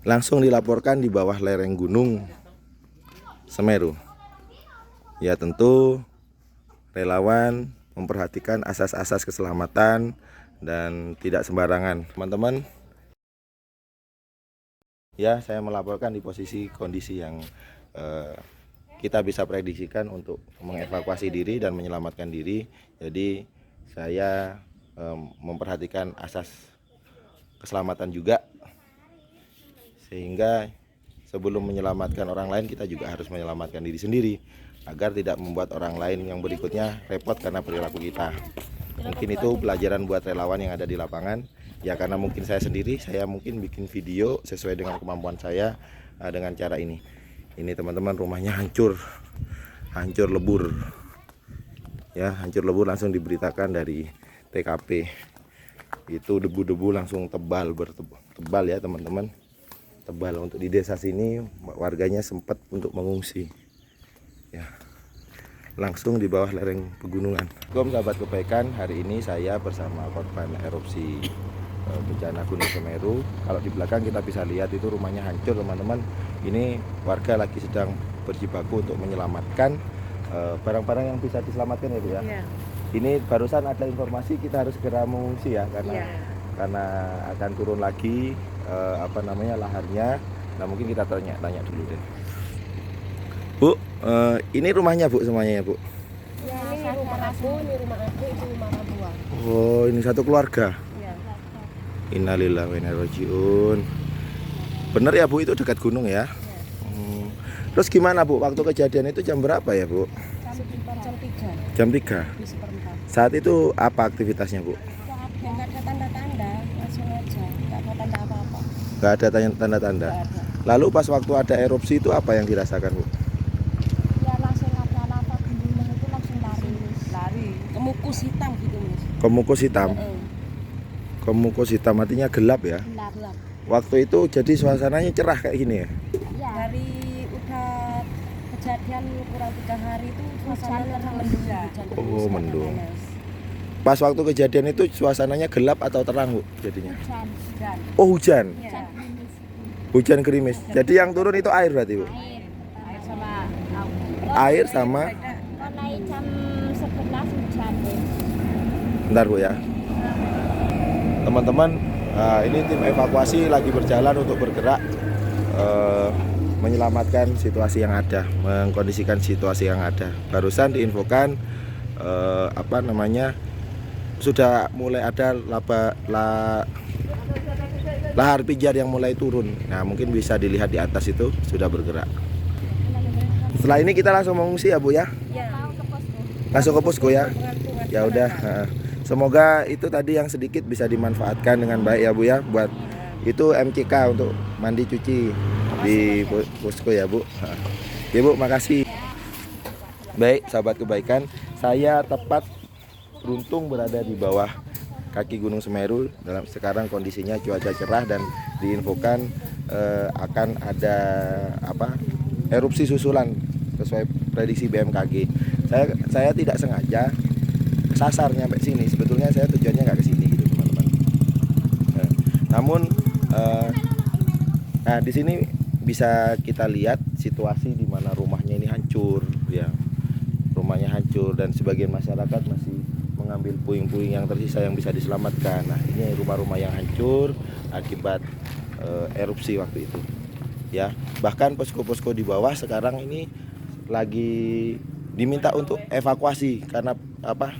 langsung dilaporkan di bawah lereng Gunung Semeru. Ya, tentu relawan memperhatikan asas-asas keselamatan dan tidak sembarangan. Teman-teman, ya saya melaporkan di posisi kondisi yang kita bisa prediksikan untuk mengevakuasi diri dan menyelamatkan diri. Jadi saya memperhatikan asas keselamatan juga, sehingga sebelum menyelamatkan orang lain kita juga harus menyelamatkan diri sendiri agar tidak membuat orang lain yang berikutnya repot karena perilaku kita. Mungkin itu pelajaran buat relawan yang ada di lapangan. Ya, karena mungkin saya sendiri, saya mungkin bikin video sesuai dengan kemampuan saya dengan cara ini. Ini teman-teman, rumahnya hancur lebur. Ya, hancur lebur, langsung diberitakan dari TKP. Itu debu-debu langsung tebal ya teman-teman. Tebal. Untuk di desa sini warganya sempat untuk mengungsi. Ya, langsung di bawah lereng pegunungan. Assalamualaikum sahabat kebaikan, hari ini saya bersama korban erupsi bencana Gunung Semeru. Kalau di belakang kita bisa lihat itu rumahnya hancur teman-teman. Ini warga lagi sedang berjibaku untuk menyelamatkan barang-barang yang bisa diselamatkan ya Bu ya. Yeah. Ini barusan ada informasi kita harus segera mengungsi ya karena akan turun lagi laharnya. Nah, mungkin kita tanya dulu deh. Bu, ini rumahnya Bu semuanya ya Bu? Ya, ini rumah aku, ini rumah Abua. Oh, ini satu keluarga? Ya. Innalillahi wa inna ilaihi raji'un. Bener ya Bu, itu dekat gunung ya? Terus gimana Bu, waktu kejadian itu jam berapa ya Bu? Jam 3. Jam 3? Saat itu apa aktivitasnya Bu? Ya, nggak ada tanda-tanda, langsung aja. Nggak ada tanda apa-apa. Nggak ada tanda-tanda? Lalu pas waktu ada erupsi itu apa yang dirasakan Bu? Langsung ada lava gunung itu langsung lari kemukus hitam gitu Mas. Kemukus hitam? Kemukus hitam artinya gelap ya? Gelap. Waktu itu jadi suasananya cerah kayak gini ya? Ya, dari udah kejadian kurang 3 hari itu suasananya mendung. Oh, mendung. Pas waktu kejadian itu suasananya gelap atau terang Bu jadinya? Hujan. Oh, hujan? Ya. Hujan gerimis. Jadi yang turun itu air berarti Bu? Air sama laut. Air sama? Mulai jam 11 hujan. Bentar Bu ya. Teman-teman, ini tim evakuasi lagi berjalan untuk bergerak menyelamatkan situasi yang ada, mengkondisikan situasi yang ada. Barusan diinfokan sudah mulai ada lahar pijar yang mulai turun. Nah, mungkin bisa dilihat di atas itu sudah bergerak. Setelah ini kita langsung mengungsi ya Bu ya? Ya. Langsung ke posko ya? Ya udah. Semoga itu tadi yang sedikit bisa dimanfaatkan dengan baik ya Bu ya. Buat itu MCK untuk mandi cuci di posko ya Bu. Ya Bu, makasih. Baik sahabat kebaikan, saya tepat beruntung berada di bawah kaki Gunung Semeru. Sekarang kondisinya cuaca cerah dan diinfokan akan ada erupsi susulan sesuai prediksi BMKG. Saya tidak sengaja kesasar nyampe sini. Sebetulnya saya tujuannya nggak ke sini gitu teman-teman. Namun di sini bisa kita lihat situasi di mana rumahnya ini hancur ya. Rumahnya hancur dan sebagian masyarakat masih mengambil puing-puing yang tersisa yang bisa diselamatkan. Nah, ini rumah-rumah yang hancur akibat erupsi waktu itu. Ya, bahkan posko-posko di bawah sekarang ini lagi diminta untuk evakuasi karena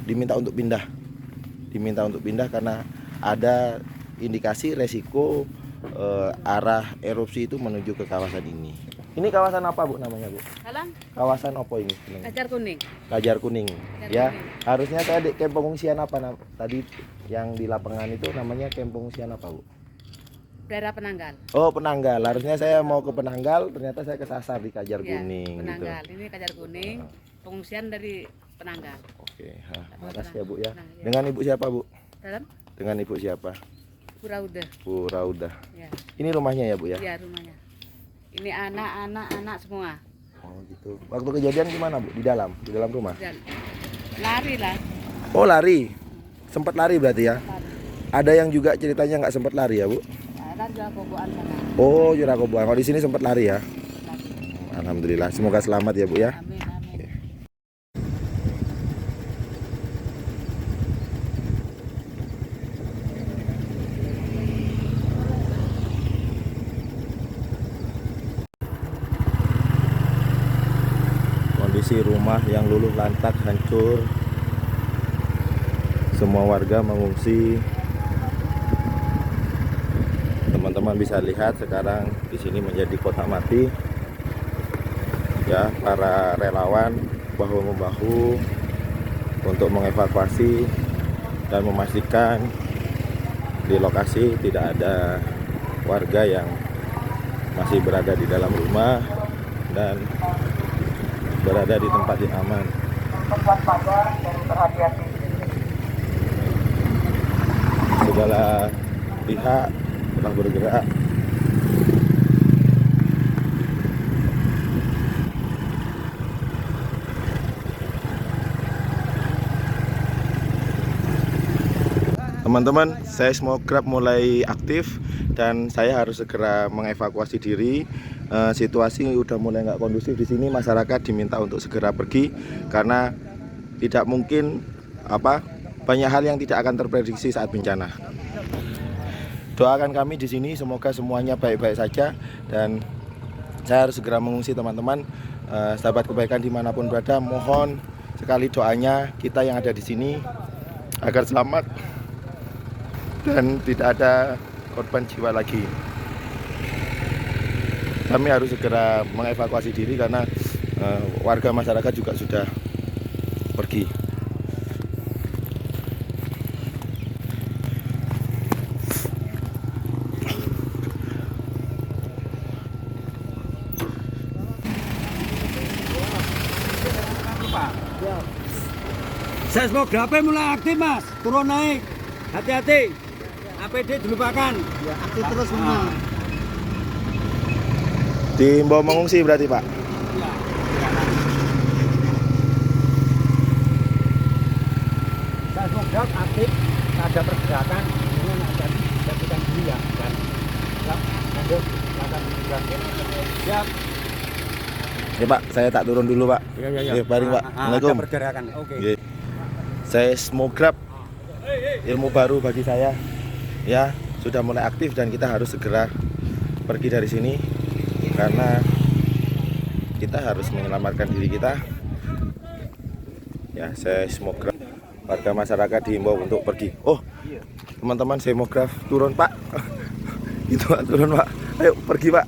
diminta untuk pindah karena ada indikasi resiko arah erupsi itu menuju ke kawasan ini. Ini kawasan apa Bu namanya Bu? Kawasan apa ini? Kajar Kuning. Ya, harusnya saya di kamp pengungsian apa tadi yang di lapangan itu namanya kamp pengungsian apa Bu? Daerah Penanggal. Oh, Penanggal. Harusnya saya mau ke Penanggal, ternyata saya kesasar di Kajar Kuning. Penanggal. Gitu. Ini Kajar Kuning. Pengungsian dari Penanggal. Oke, makasih ya Bu ya. Dengan Ibu siapa Bu? Dengan Ibu siapa? Bu Raudah. Ya. Ini rumahnya ya Bu ya? Iya, rumahnya. Ini anak semua. Oh gitu. Waktu kejadian gimana Bu? Di dalam rumah? Lari lah. Oh lari. Sempat lari berarti ya? Ada yang juga ceritanya nggak sempat lari ya Bu? Ada jual boboan sana. Oh, Juragoboan. Kalau di sini sempat lari ya. Lagi. Alhamdulillah. Semoga selamat ya Bu ya. Amin, amin. Kondisi rumah yang luluh lantak hancur. Semua warga mengungsi. Teman-teman bisa lihat sekarang di sini menjadi kota mati. Ya, para relawan bahu membahu untuk mengevakuasi dan memastikan di lokasi tidak ada warga yang masih berada di dalam rumah dan berada di tempat yang aman. Segala pihak telah bergerak. Teman-teman, seismograf mulai aktif dan saya harus segera mengevakuasi diri. Situasi udah mulai nggak kondusif di sini. Masyarakat diminta untuk segera pergi karena tidak mungkin banyak hal yang tidak akan terprediksi saat bencana. Doakan kami di sini semoga semuanya baik-baik saja dan saya harus segera mengungsi teman-teman. Sahabat kebaikan dimanapun berada, mohon sekali doanya kita yang ada di sini agar selamat dan tidak ada korban jiwa lagi. Kami harus segera mengevakuasi diri karena warga masyarakat juga sudah pergi. Seismografnya mulai aktif mas, turun naik, hati-hati, APD dilupakan. Ya, aktif terus semua. Diimbau mengungsi berarti Pak? Ya. Seismograf aktif, ada pergerakan, ini ada pergerakan dulu ya, kan? Ya, lanjut, akan bergerak. Ya. Ya Pak, saya tak turun dulu Pak. Ya. Baring Pak. Assalamualaikum. Ada pergerakan, oke. Ya. Seismograf ilmu baru bagi saya. Ya, sudah mulai aktif dan kita harus segera pergi dari sini karena kita harus menyelamatkan diri kita. Ya, seismograf warga masyarakat diimbau untuk pergi. Oh, teman-teman seismograf turun Pak. Itu Pak, turun Pak. Ayo pergi Pak.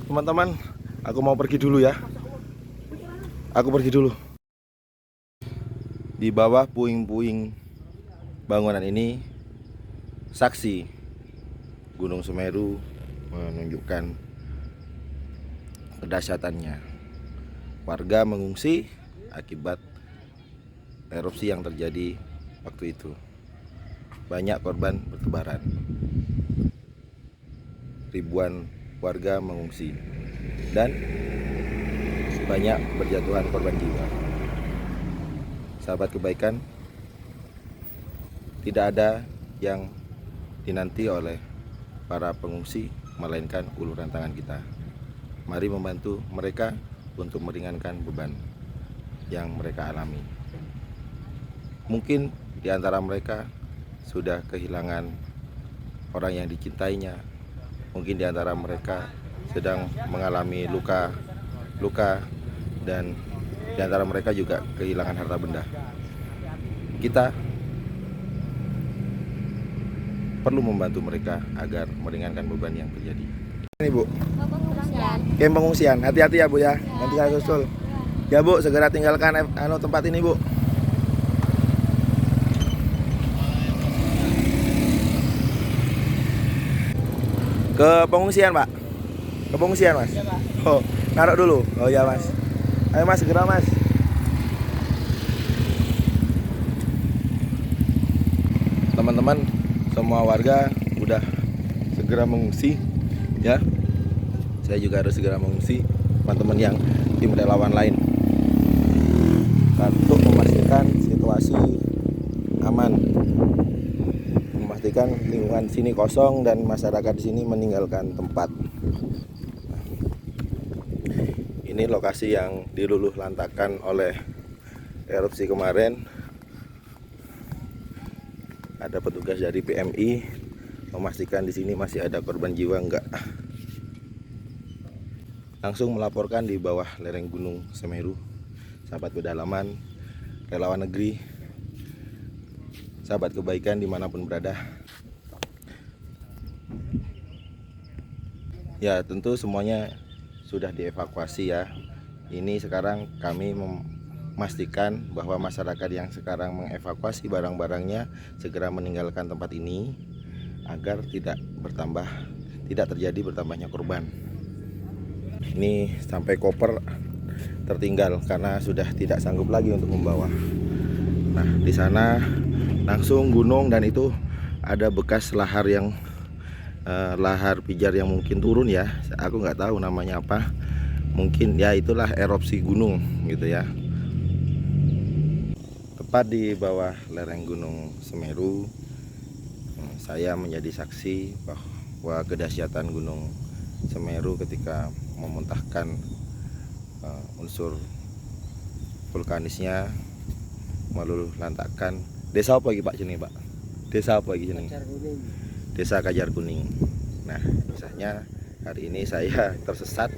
Teman-teman, aku mau pergi dulu ya. Aku pergi dulu. Di bawah puing-puing bangunan ini, saksi Gunung Semeru menunjukkan kedahsyatannya. Warga mengungsi akibat erupsi yang terjadi waktu itu. Banyak korban bertebaran. Ribuan warga mengungsi dan banyak berjatuhan korban jiwa. Sahabat kebaikan, tidak ada yang dinanti oleh para pengungsi melainkan uluran tangan kita. Mari membantu mereka untuk meringankan beban yang mereka alami. Mungkin di antara mereka sudah kehilangan orang yang dicintainya. Mungkin di antara mereka sedang mengalami luka dan di antara mereka juga kehilangan harta benda. Kita perlu membantu mereka agar meringankan beban yang terjadi. Ini Bu, kem pengungsian. Hati-hati ya Bu ya. Nanti saya susul. Ya Bu, segera tinggalkan tempat ini Bu. Ke pengungsian Pak. Ke pengungsian Mas. Iya, Pak. Oh, naruh dulu. Oh ya Mas. Ayo Mas, segera Mas. Teman-teman, semua warga udah segera mengungsi ya. Saya juga harus segera mengungsi, teman-teman yang tim relawan lain, untuk memastikan situasi aman, memastikan lingkungan sini kosong dan masyarakat di sini meninggalkan tempat. Ini lokasi yang diluluh lantakan oleh erupsi kemarin. Ada petugas dari PMI memastikan di sini masih ada korban jiwa enggak. Langsung melaporkan di bawah lereng Gunung Semeru. Sahabat pedalaman, relawan negeri, sahabat kebaikan dimanapun berada. Ya tentu semuanya sudah dievakuasi ya. Ini sekarang kami memastikan bahwa masyarakat yang sekarang mengevakuasi barang-barangnya segera meninggalkan tempat ini agar tidak terjadi bertambahnya korban. Ini sampai koper tertinggal karena sudah tidak sanggup lagi untuk membawa. Nah, di sana langsung gunung dan itu ada bekas lahar pijar yang mungkin turun ya. Aku nggak tahu namanya apa. Mungkin ya itulah erupsi gunung gitu ya. Tepat di bawah lereng Gunung Semeru, saya menjadi saksi bahwa kedahsyatan Gunung Semeru ketika memuntahkan unsur vulkanisnya meluluh lantakkan desa apa lagi Pak jenenge Pak? Desa apa lagi jenenge? Desa Kajar Kuning. Nah, misalnya hari ini saya tersesat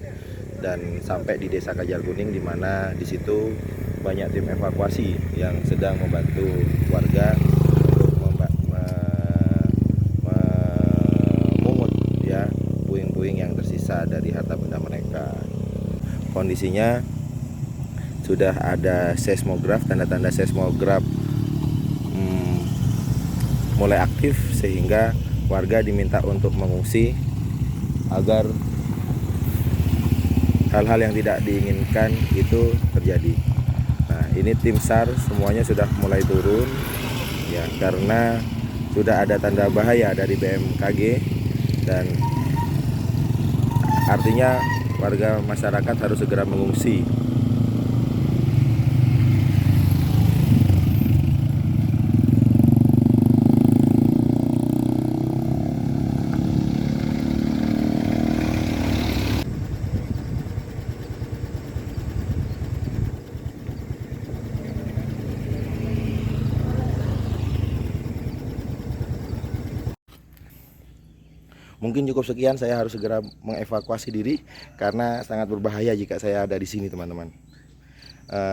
dan sampai di Desa Kajar Kuning di mana di situ banyak tim evakuasi yang sedang membantu warga untuk memungut ya puing-puing yang tersisa dari harta benda mereka. Kondisinya sudah ada seismograf, tanda-tanda seismograf mulai aktif sehingga warga diminta untuk mengungsi agar hal-hal yang tidak diinginkan itu terjadi. Nah, ini tim SAR semuanya sudah mulai turun ya karena sudah ada tanda bahaya dari BMKG dan artinya warga masyarakat harus segera mengungsi. Mungkin cukup sekian, saya harus segera mengevakuasi diri karena sangat berbahaya jika saya ada di sini, teman-teman.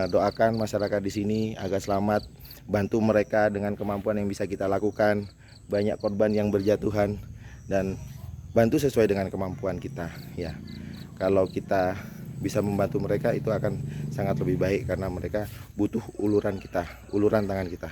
Doakan masyarakat di sini agar selamat, bantu mereka dengan kemampuan yang bisa kita lakukan. Banyak korban yang berjatuhan dan bantu sesuai dengan kemampuan kita. Ya, kalau kita bisa membantu mereka itu akan sangat lebih baik karena mereka butuh uluran kita, uluran tangan kita.